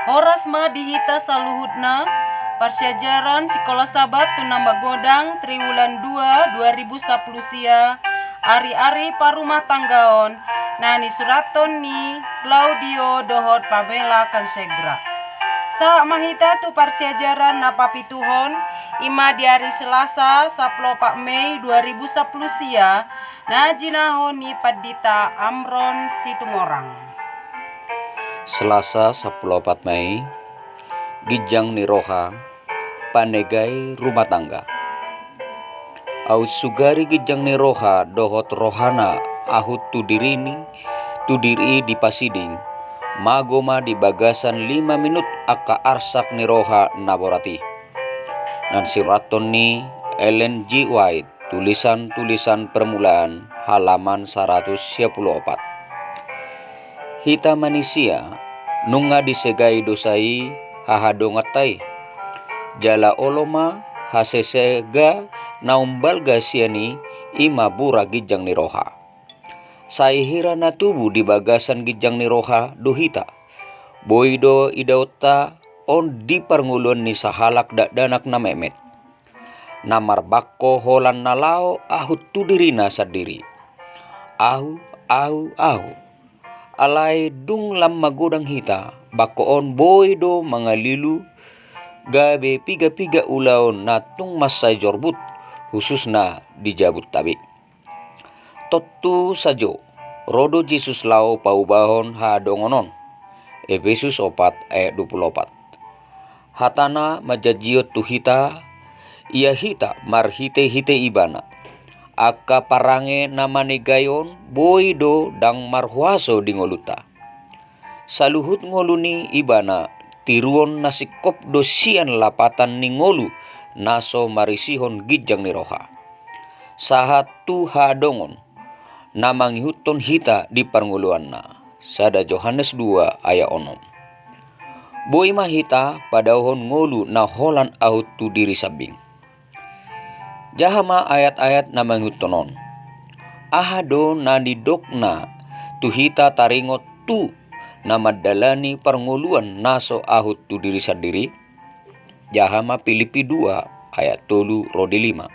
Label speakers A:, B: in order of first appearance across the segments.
A: Horas ma dihita saluhutna Persyajaran Sekolah Sabat tu nambah godang triwulan 2 2010 sia ari-ari parumah tanggaon nani suraton ni Claudio dohot Pamela Kansegra. Sa mahita tu persyajaran napapituhon ima di hari Selasa 14 Mei 2010 sia na jinahon ni Padita Amron Situmorang.
B: Selasa 14 Mei Gijang ni Roha Panegai rumah tangga. Au sugari gijang ni Roha dohot rohana ahut tudiri di pasiding magoma di bagasan 5 minut aka arsak ni Roha naborati. Dan siraton ni Ellen G. White tulisan-tulisan permulaan halaman 124. Hita manusia nunga disegai dosai hahadongatai jala oloma hasesega naumbalga siani ima bura gijang ni Roha. Saihira na tubuh di bagasan gijang ni Roha dohita boido idauta on di parngulun ni sahalak danak na memet namar bakko holan nalao ahut tudirina sadiri ahu alai dung lam magodang hita bakoon boido mangalilu gabe piga-piga ulaon natung masay jorbut khusus na dijabut tabi. Totu sajo rodo Jesus lao paubahon hadongonon Efesus 4 ayat 24. Hatana majajiot tu hita ia hita marhite-hite ibana aka parange namane gayon boido dang marhuaso di ngoluta. Saluhut ngoluni ibana tiruon nasikop dosian lapatan ni ngolu naso marisihon gijang ni Roha. Sahat tu hadongon namanghuton hita di parnguluan na. Sada Yohanes 2 ayat 6. Boi mahita padahon ngolu na holan ahut tu diri sabing. Jahama ayat-ayat namanghutonon. Ahado nanidokna tuhita taringot tu namadalani parnguluan naso ahut tu diri sadiri. Jahama Filipi 2 ayat 3 rodi 5.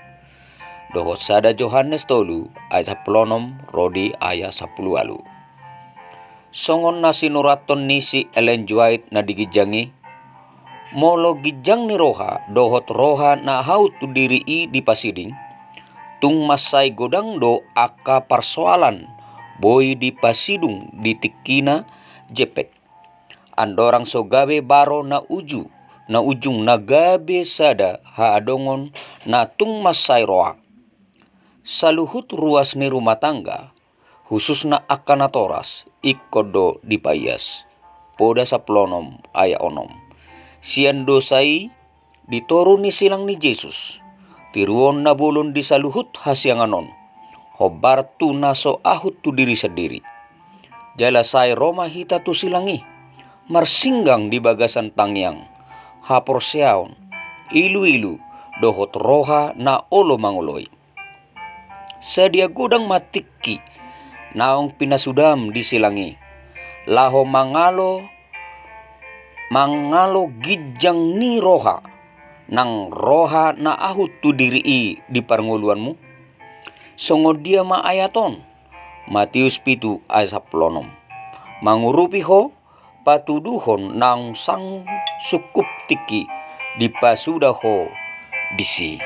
B: Dohot sada Yohanes 3 ayat 10 rodi ayat 10 alu. Songon na sinuraton ni si Ellen G. White na digijangi molo gijang ni Roha dohot roha na haut tu diri di pasiding tung masay godang do aka persoalan boy di pasidung di tikina jepek andorang so gabe baro na ujung na gabe sada haadongon na tung masay roha saluhut ruas ni rumah tangga khusus na akanatoras ikodo di payas poda saplonom ayat onom. Sian dosai ditoruni silang ni Jesus tiruon na bulon di saluhut hasyanganon hobar tu naso ahut tu diri sendiri jalasai Roma hita tu silangi marsinggang di bagasan tangyang haporseaon ilu dohot roha na olo mangoloi sadia godang matiki naong pinasudam di silangi laho mangalo gijang ni Roha nang roha na ahut tu diri di parnguluanmu songo dia ma ayaton Matius 7 ayat 10 mangurupi ho patuduhon nang sang sukup tiki di pasuda ho disi.